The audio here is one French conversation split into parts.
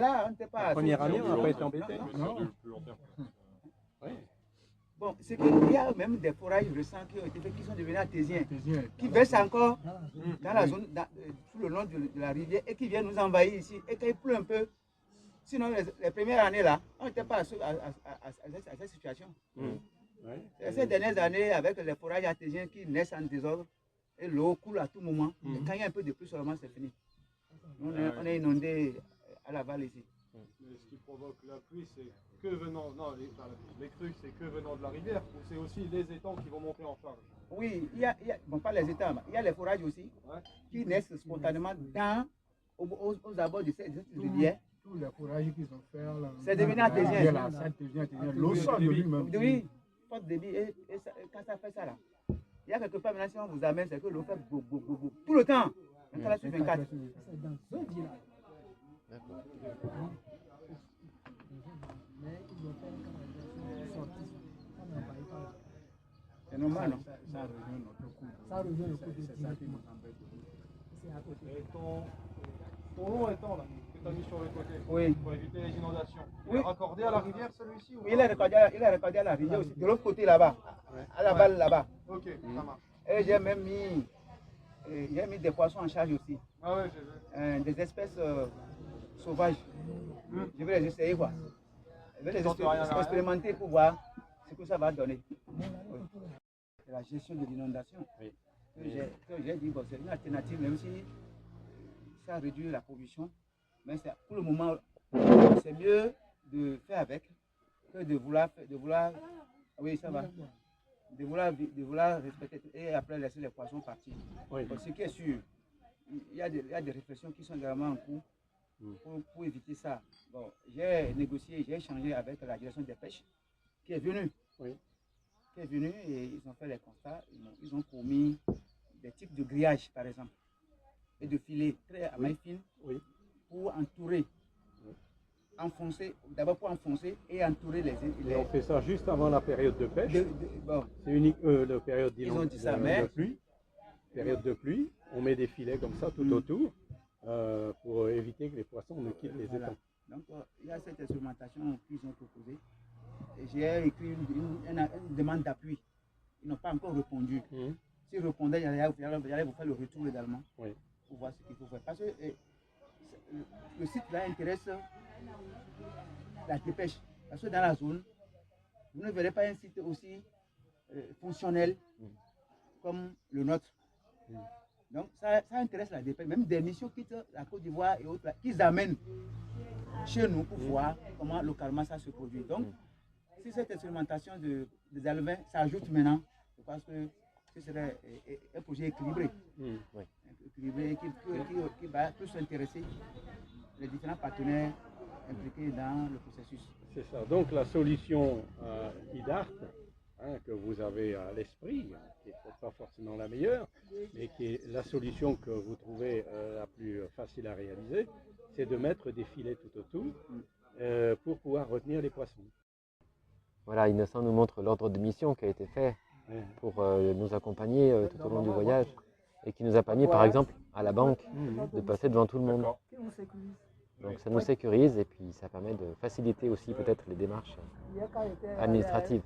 là, on n'était pas... La première année, on n'a pas été embêté. Non. Oui. Bon, c'est qu'il y a même des forages récents qui ont été faits, qui sont devenus artésiens, qui versent encore dans la zone, sous le long de la rivière, et qui viennent nous envahir ici. Et quand il pleut un peu, sinon les premières années là, on n'était pas à cette situation. Ces dernières années, avec les forages artésiens qui naissent en désordre, et l'eau coule à tout moment, et quand il y a un peu de pluie seulement, c'est fini. On est inondé à Laval ici. Mais ce qui provoque la pluie, c'est que venant, non, les crues, c'est que venant de la rivière, ou c'est aussi les étangs qui vont monter en charge? Oui, bon, pas les étangs, il y a les forages aussi, qui naissent spontanément aux abords de cette rivière. Tous les forages qu'ils ont fait, c'est devenu artésien. L'eau sort de lui-même. Oui, pas de débit, et quand ça fait ça là, il y a quelque part maintenant, si on vous amène, c'est que l'eau fait tout le temps, 24 sur 24. C'est dans ce village. D'accord. Mais ils ont fait une canalisation sortie. Ça n'envahit pas. C'est normal, non? Ça rejoint notre cours. Ça rejoint le cours de C'est ça qui nous embête. C'est à côté. Et ton long étang là, que tu as mis sur le côté, Oui. pour éviter les inondations, Oui. il est raccordé à la rivière celui-ci ou Oui, il est raccordé à la rivière aussi, de l'autre côté là-bas, à la balle là-bas. Ok, ça marche. Et j'ai même mis des poissons en charge aussi, Ah ouais, j'ai vu. des espèces sauvages. Je vais les essayer quoi. Je vais les expérimenter pour voir ce que ça va donner. Oui. C'est la gestion de l'inondation. Oui. Que j'ai dit, bon, c'est une alternative, même si ça réduit la pollution. Mais pour le moment, c'est mieux de faire avec que de vouloir oui, ça va. De vouloir respecter et après laisser les poissons partir. Oui. Bon, ce qui est sûr, il y a des réflexions qui sont également en cours pour éviter ça. Bon, j'ai négocié, j'ai échangé avec la direction des pêches qui est venue. Oui. Qui est venue et ils ont fait les constats. Ils ont promis des types de grillage, par exemple, et de filets très à main fine pour entourer. Enfoncer, d'abord pour enfoncer et entourer les... Et on fait ça juste avant la période de pêche. Bon. C'est unique la période de pluie. Période de pluie, on met des filets comme ça tout autour pour éviter que les poissons ne quittent les étangs. Donc il y a cette instrumentation qu'ils ont proposée. J'ai écrit une demande d'appui. Ils n'ont pas encore répondu. S'ils répondaient, j'allais vous faire le retour également pour voir ce qu'il faut faire. Parce que le site là intéresse la dépêche. Parce que dans la zone, vous ne verrez pas un site aussi fonctionnel comme le nôtre. Donc ça intéresse la dépêche. Même des missions quittent la Côte d'Ivoire et autres, qu'ils amènent chez nous pour voir comment localement ça se produit. Donc, si cette expérimentation des alevins s'ajoute maintenant, je pense que ce serait un projet équilibré. Équilibré qui va plus intéresser les différents partenaires impliqués dans le processus. C'est ça. Donc la solution IDART que vous avez à l'esprit, qui n'est peut-être pas forcément la meilleure, mais qui est la solution que vous trouvez la plus facile à réaliser, c'est de mettre des filets tout autour pour pouvoir retenir les poissons. Voilà, Innocent nous montre l'ordre de mission qui a été fait pour nous accompagner tout au long du voyage et qui nous a permis, par exemple, à la banque, de passer devant tout le monde. Donc ça nous sécurise et puis ça permet de faciliter aussi peut-être les démarches administratives.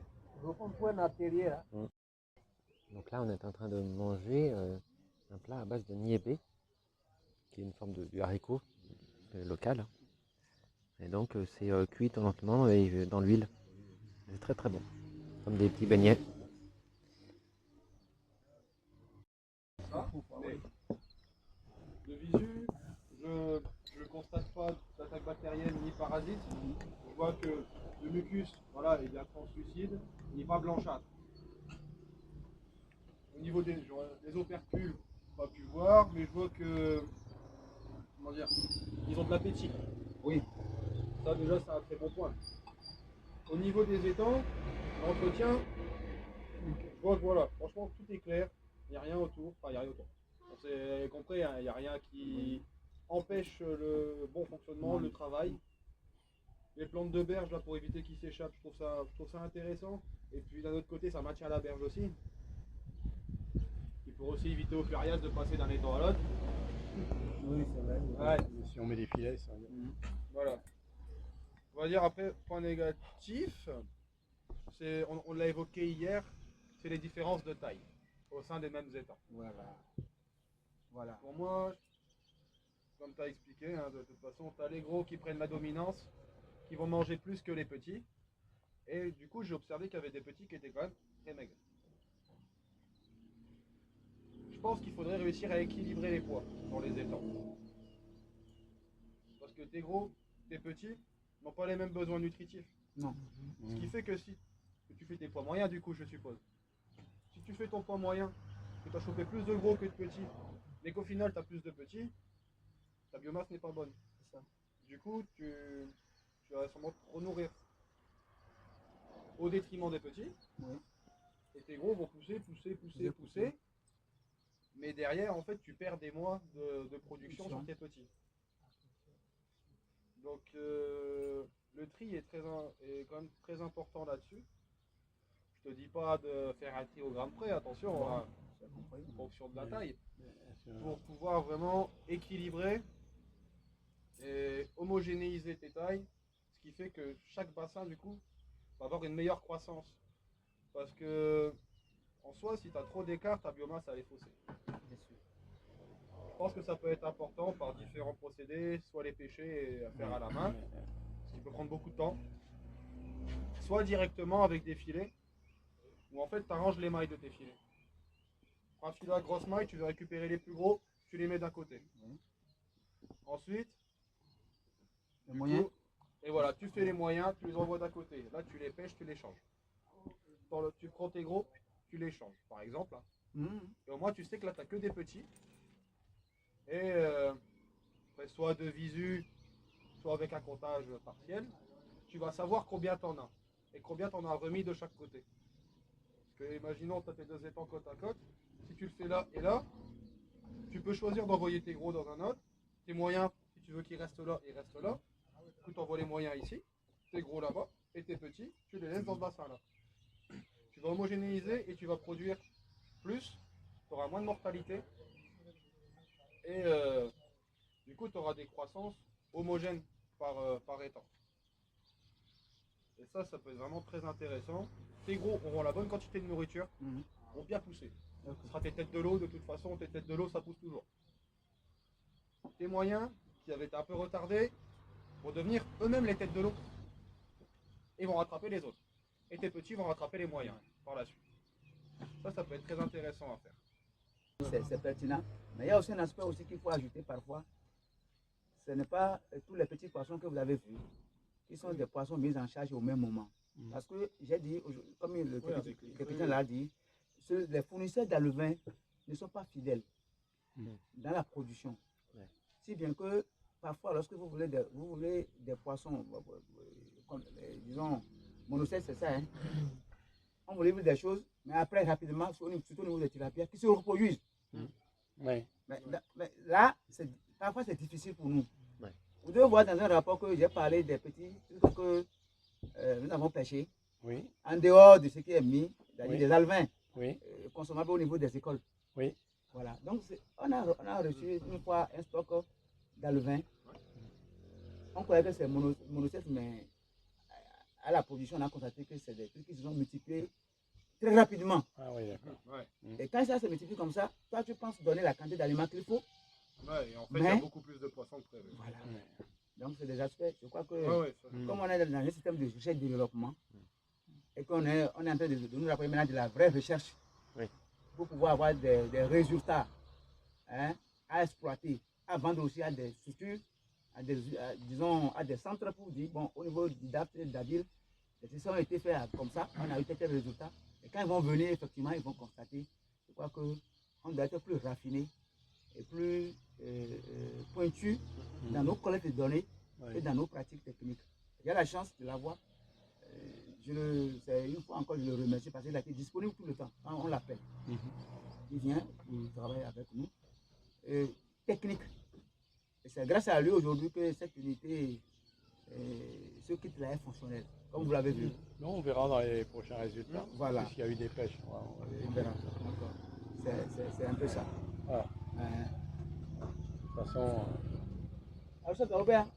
Donc là, on est en train de manger un plat à base de niébé, qui est une forme de haricot local. Et donc c'est cuit lentement et dans l'huile. C'est très très bon, comme des petits beignets. De visu, je ne constate pas d'attaque bactérienne ni parasite. Je vois que le mucus, voilà, est bien translucide, ni pas blanchâtre. Au niveau des opercules, pas pu voir, mais je vois que, comment dire, ils ont de l'appétit. Oui. Ça déjà, c'est un très bon point. Au niveau des étangs, l'entretien, je vois que voilà, franchement tout est clair, il n'y a rien autour, enfin il n'y a rien autour. On s'est compris, il n'y a rien qui empêche le bon fonctionnement, le travail. Les plantes de berge là pour éviter qu'ils s'échappent, je trouve ça intéressant. Et puis d'un autre côté, ça maintient la berge aussi. Il faut aussi éviter aux furias de passer d'un étang à l'autre. Oui, c'est vrai. Ouais. Si on met des filets, ça... Voilà. On va dire après, point négatif, on l'a évoqué hier, c'est les différences de taille au sein des mêmes étangs. Voilà. Pour moi, comme tu as expliqué, hein, de toute façon, tu as les gros qui prennent la dominance, qui vont manger plus que les petits. Et du coup, j'ai observé qu'il y avait des petits qui étaient quand même très maigres. Je pense qu'il faudrait réussir à équilibrer les poids dans les étangs. Parce que tes gros, tes petits n'ont pas les mêmes besoins nutritifs. Non. Ce qui fait que si tu fais tes poids moyens, du coup, je suppose. Si tu fais ton poids moyen, que tu as chopé plus de gros que de petits, mais qu'au final tu as plus de petits, ta biomasse n'est pas bonne. Ça. Du coup, tu vas sûrement trop nourrir au détriment des petits. Oui. Et tes gros vont pousser. Mais derrière, en fait, tu perds des mois de production sur tes petits. Donc, le tri est quand même très important là-dessus. Je te dis pas de faire un tri au gramme près, attention, hein, en fonction de la taille, pour pouvoir vraiment équilibrer et homogénéiser tes tailles, ce qui fait que chaque bassin, du coup, va avoir une meilleure croissance. Parce que, en soi, si tu as trop d'écart, ta biomasse, elle est faussée. Je pense que ça peut être important par différents procédés, soit les pêcher et à faire à la main, ce qui peut prendre beaucoup de temps, soit directement avec des filets, où en fait tu arranges les mailles de tes filets. Un filet à grosse maille, tu veux récupérer les plus gros, tu les mets d'un côté. Ensuite, et voilà, tu fais les moyens, tu les envoies d'un côté. Là, tu les pêches, tu les changes. Tu prends tes gros, tu les changes, par exemple. Et au moins, tu sais que là, tu n'as que des petits. Et soit de visu, soit avec un comptage partiel, tu vas savoir combien tu en as. Et combien tu en as remis de chaque côté. Parce que, imaginons, tu as tes deux étangs côte à côte. Si tu le fais là et là, tu peux choisir d'envoyer tes gros dans un autre. Tes moyens, si tu veux qu'ils restent là, ils restent là. Du coup, tu envoies les moyens ici, tes gros là-bas, et tes petits, tu les laisses dans ce bassin-là. Tu vas homogénéiser et tu vas produire plus, tu auras moins de mortalité. Et du coup, tu auras des croissances homogènes par étang. Et ça peut être vraiment très intéressant. Tes gros auront la bonne quantité de nourriture, vont bien pousser. Ce sera tes têtes de l'eau, de toute façon, tes têtes de l'eau, ça pousse toujours. Tes moyens, qui avaient été un peu retardés, vont devenir eux-mêmes les têtes de l'eau. Et vont rattraper les autres. Et tes petits vont rattraper les moyens par la suite. Ça peut être très intéressant à faire. C'est pertinent. Mais il y a aussi un aspect aussi qu'il faut ajouter parfois. Ce n'est pas tous les petits poissons que vous avez vus qui sont des poissons mis en charge au même moment. Parce que j'ai dit, comme le capitaine l'a dit, les fournisseurs d'alevin ne sont pas fidèles dans la production. Si bien que parfois, lorsque vous voulez des poissons, comme, disons, monocètes, c'est ça, hein? On vous livre des choses, mais après, rapidement, surtout au niveau des tilapias, qui se reproduisent. Mais là, parfois, c'est difficile pour nous. Vous devez voir dans un rapport que j'ai parlé des petits que nous avons pêchés, en dehors de ce qui est mis, c'est-à-dire des alevins consommables au niveau des écoles. Voilà. Donc, on a reçu une fois un stock d'alevins. On croyait que c'est monocète, mais à la production, on a constaté que c'est des trucs qui se sont multipliés très rapidement. Et quand ça se multiplie comme ça, toi, tu penses donner la quantité d'aliments qu'il faut. Et en fait, il y a beaucoup plus de poissons que prévu. Voilà. Donc, c'est des aspects. Je crois que, comme on est dans un système de recherche et de développement, et qu'on est en train de nous apprendre maintenant de la vraie recherche, pour pouvoir avoir des résultats à exploiter, à vendre aussi à des structures, disons, à des centres pour dire, bon, au niveau du DAP et de l'ADIL, les tests ont été faits comme ça, on a eu quelques résultats. Et quand ils vont venir, effectivement, ils vont constater, je crois qu'on doit être plus raffiné et plus pointu dans nos collectes de données et dans nos pratiques techniques. Il y a la chance de l'avoir. Une fois encore, je le remercie parce qu'il a été disponible tout le temps. On l'appelle. Il vient, il travaille avec nous. Technique. Et c'est grâce à lui aujourd'hui que cette unité, ce kit-là est fonctionnel, comme vous l'avez vu. On verra dans les prochains résultats. Voilà. S'il y a eu des pêches. On verra. C'est un peu ça. Voilà. De toute façon. Alors, ça, Robert.